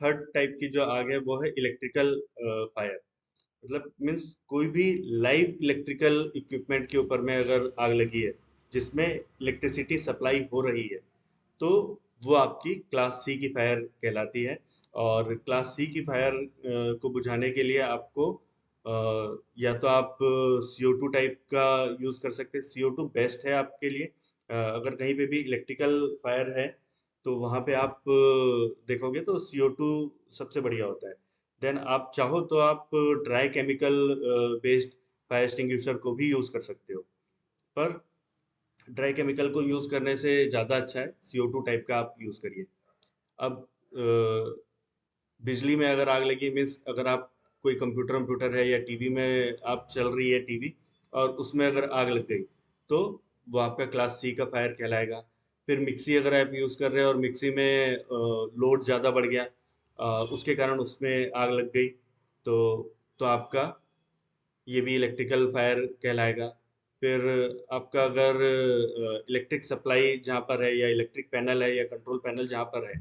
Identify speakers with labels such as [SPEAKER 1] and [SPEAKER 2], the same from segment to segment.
[SPEAKER 1] Third type की जो आग है वो है इलेक्ट्रिकल फायर। मतलब मीन्स कोई भी लाइव इलेक्ट्रिकल इक्विपमेंट के ऊपर में अगर आग लगी है जिसमें इलेक्ट्रिसिटी सप्लाई हो रही है, तो वो आपकी क्लास सी की फायर कहलाती है। और क्लास सी की फायर को बुझाने के लिए आपको या तो आप CO2 टाइप का यूज कर सकते हैं। CO2 बेस्ट है आपके लिए। अगर कहीं पे भी इलेक्ट्रिकल फायर है तो वहां पे आप देखोगे तो CO2 सबसे बढ़िया होता है। देन आप चाहो तो आप dry chemical based fire extinguisher को भी यूज कर सकते हो, पर ड्राई केमिकल को यूज करने से ज्यादा अच्छा है CO2 टाइप का आप यूज करिए। अब बिजली में अगर आग लगी मीन्स अगर आप कोई कंप्यूटर कंप्यूटर है या टीवी में आप चल रही है टीवी और उसमें अगर आग लग गई तो वो आपका क्लास सी का फायर कहलाएगा। फिर मिक्सी अगर आप यूज कर रहे हैं और मिक्सी में लोड ज्यादा बढ़ गया, उसके कारण उसमें आग लग गई, तो आपका ये भी इलेक्ट्रिकल फायर कहलाएगा। फिर आपका अगर इलेक्ट्रिक सप्लाई जहाँ पर है या इलेक्ट्रिक पैनल है या कंट्रोल पैनल जहाँ पर है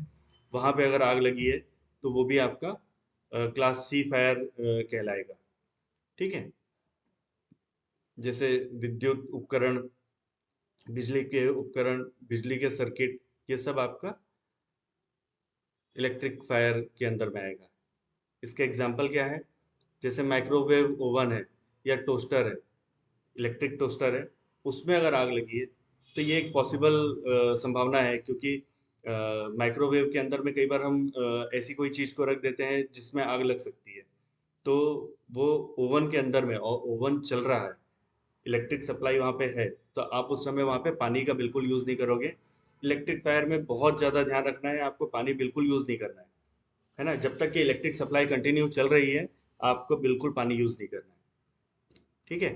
[SPEAKER 1] वहाँ पे अगर आग लगी है तो वो भी आपका क्लास सी फायर कहलाएगा। ठीक है। जैसे विद्युत उपकरण, बिजली के उपकरण, बिजली के सर्किट, ये सब आपका इलेक्ट्रिक फायर के अंदर में आएगा। इसके एग्जाम्पल क्या है? जैसे माइक्रोवेव ओवन है या टोस्टर है, इलेक्ट्रिक टोस्टर है, उसमें अगर आग लगी है तो ये एक पॉसिबल संभावना है, क्योंकि माइक्रोवेव के अंदर में कई बार हम ऐसी कोई चीज को रख देते हैं जिसमें आग लग सकती है। तो वो ओवन के अंदर में, और ओवन चल रहा है, इलेक्ट्रिक सप्लाई वहाँ पे है, तो आप उस समय वहाँ पे पानी का बिल्कुल यूज नहीं करोगे। इलेक्ट्रिक फायर में बहुत ज्यादा ध्यान रखना है, आपको पानी बिल्कुल यूज नहीं करना है ना? जब तक कि इलेक्ट्रिक सप्लाई कंटिन्यू चल रही है आपको बिल्कुल पानी यूज नहीं करना है। ठीक है।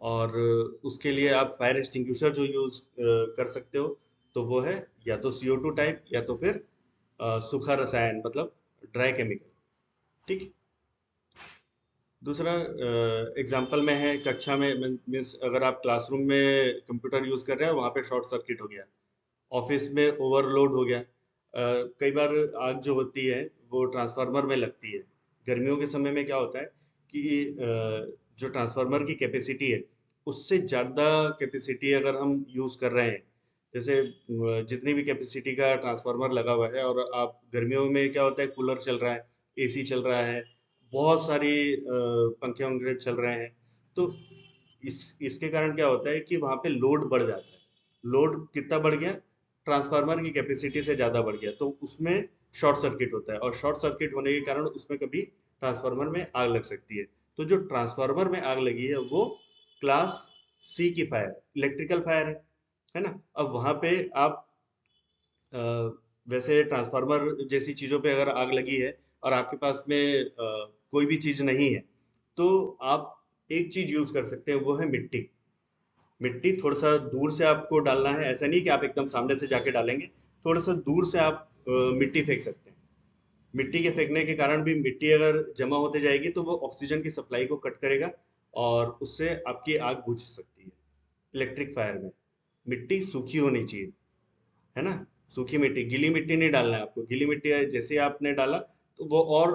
[SPEAKER 1] और उसके लिए आप फायर एक्सटिंग्विशर जो यूज कर सकते हो तो वो है या तो CO2 टाइप या तो फिर सूखा रसायन मतलब ड्राई केमिकल। ठीक है। दूसरा एग्जांपल में है कक्षा में, मीन्स अगर आप क्लासरूम में कंप्यूटर यूज कर रहे हो वहां पे शॉर्ट सर्किट हो गया, ऑफिस में ओवरलोड हो गया। कई बार आग जो होती है वो ट्रांसफार्मर में लगती है। गर्मियों के समय में क्या होता है कि जो ट्रांसफार्मर की कैपेसिटी है उससे ज़्यादा कैपेसिटी अगर हम यूज़ कर रहे हैं, जैसे जितनी भी कैपेसिटी का ट्रांसफार्मर लगा हुआ है और आप गर्मियों में क्या होता है कूलर चल रहा है, AC चल रहा है, बहुत सारी पंखे वंखे चल रहे हैं, तो इसके कारण क्या होता है कि वहाँ पे लोड बढ़ जाता है। लोड कितना बढ़ गया? ट्रांसफार्मर की कैपेसिटी से ज़्यादा बढ़ गया, तो उसमें शॉर्ट सर्किट होता है, और शॉर्ट सर्किट होने के कारण उसमें कभी ट्रांसफार्मर में आग लग सकती है। तो जो ट्रांसफार्मर में आग लगी है वो क्लास सी की फायर, इलेक्ट्रिकल फायर है ना? अब वहां पे आप अ, वैसे ट्रांसफार्मर जैसी चीजों पे अगर आग लगी है और आपके पास में कोई भी चीज नहीं है, तो आप एक चीज यूज कर सकते हैं, वो है मिट्टी। मिट्टी थोड़ा सा दूर से आपको डालना है, ऐसा नहीं कि आप एकदम सामने से जाके डालेंगे, थोड़ा सा दूर से आप मिट्टी फेंक सकते हैं। मिट्टी के फेंकने के कारण भी मिट्टी अगर जमा होते जाएगी तो वो ऑक्सीजन की सप्लाई को कट करेगा और उससे आपकी आग बुझ सकती है। इलेक्ट्रिक फायर में मिट्टी सूखी होनी चाहिए, है ना? सूखी मिट्टी, गीली मिट्टी नहीं डालना है आपको। गीली मिट्टी जैसे ही आपने डाला तो वो और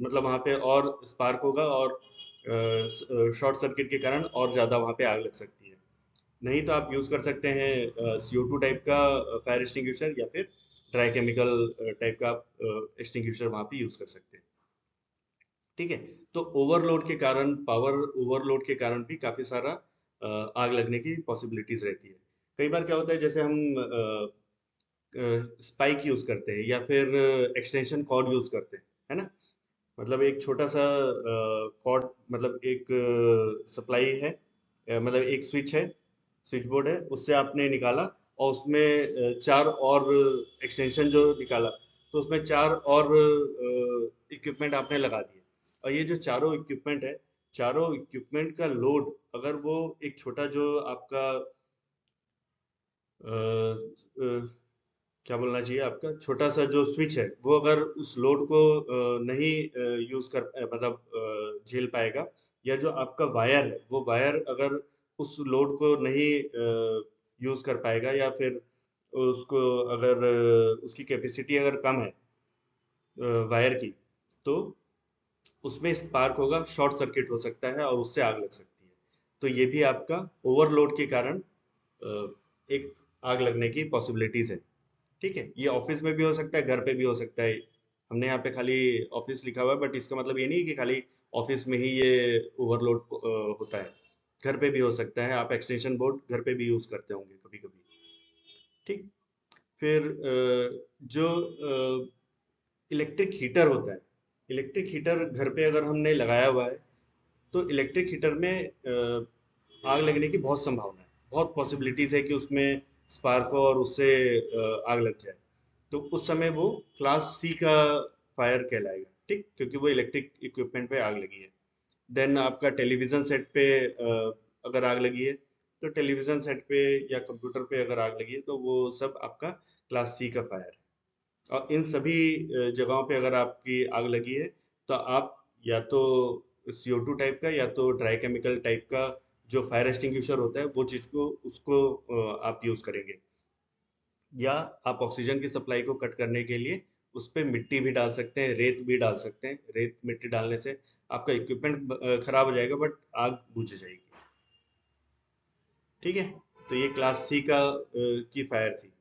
[SPEAKER 1] मतलब वहां पे और स्पार्क होगा और शॉर्ट सर्किट के कारण और ज्यादा वहां पे आग लग सकती है। नहीं तो आप यूज कर सकते हैं CO2 टाइप का फायर एक्सटिंग्विशर, या फिर ड्राई केमिकल टाइप का एक्सटिंग्विशर वहां पे यूज कर सकते हैं। ठीक है। तो ओवरलोड के कारण, पावर ओवरलोड के कारण भी काफी सारा आग लगने की पॉसिबिलिटीज रहती है। कई बार क्या होता है, जैसे हम स्पाइक यूज करते हैं या फिर एक्सटेंशन कॉर्ड यूज करते हैं, है ना? मतलब एक छोटा सा कॉर्ड, मतलब एक सप्लाई है, मतलब एक स्विच है, स्विच बोर्ड है, उससे आपने निकाला और उसमें चार और एक्सटेंशन जो निकाला, तो उसमें चार और इक्विपमेंट आपने लगा दिए। और ये जो चारों इक्विपमेंट है, चारों इक्विपमेंट का लोड, अगर वो एक छोटा जो आपका अ, अ, क्या बोलना चाहिए, आपका छोटा सा जो स्विच है वो अगर उस लोड को नहीं यूज कर मतलब झेल पाएगा, या जो आपका वायर है वो वायर अगर उस लोड को नहीं यूज कर पाएगा, या फिर उसको अगर उसकी कैपेसिटी अगर कम है, वायर की, तो उसमें स्पार्क होगा, शॉर्ट सर्किट हो सकता है और उससे आग लग सकती है। तो ये भी आपका ओवरलोड के कारण एक आग लगने की पॉसिबिलिटीज है। ठीक है, ये ऑफिस में भी हो सकता है, घर पे भी हो सकता है। हमने यहाँ पे खाली ऑफिस लिखा हुआ है, बट इसका मतलब ये नहीं है कि खाली ऑफिस में ही ये ओवरलोड होता है। घर पे भी हो सकता है, आप एक्सटेंशन बोर्ड घर पे भी यूज करते होंगे कभी कभी। ठीक। फिर जो इलेक्ट्रिक हीटर होता है, इलेक्ट्रिक हीटर घर पे अगर हमने लगाया हुआ है, तो इलेक्ट्रिक हीटर में आग लगने की बहुत संभावना है, बहुत पॉसिबिलिटीज है कि उसमें स्पार्क हो और उससे आग लग जाए। तो उस समय वो क्लास सी का फायर कहलाएगा। ठीक, क्योंकि वो इलेक्ट्रिक इक्विपमेंट पे आग लगी है। देन आपका टेलीविजन सेट पे अगर आग लगी है, तो टेलीविजन सेट पे या कंप्यूटर पे अगर आग लगी है, तो वो सब आपका क्लास सी का फायर है। और इन सभी जगहों पे अगर आपकी आग लगी है, तो आप या तो CO2 टाइप का या तो ड्राई केमिकल टाइप का जो फायर एक्सटिंग्विशर होता है, वो चीज को उसको आप यूज करेंगे। या आप ऑक्सीजन की सप्लाई को कट करने के लिए उस पे मिट्टी भी डाल सकते हैं, रेत भी डाल सकते हैं। रेत मिट्टी डालने से आपका इक्विपमेंट खराब हो जाएगा, बट आग बुझ जाएगी। ठीक है, तो ये क्लास सी का की फायर थी।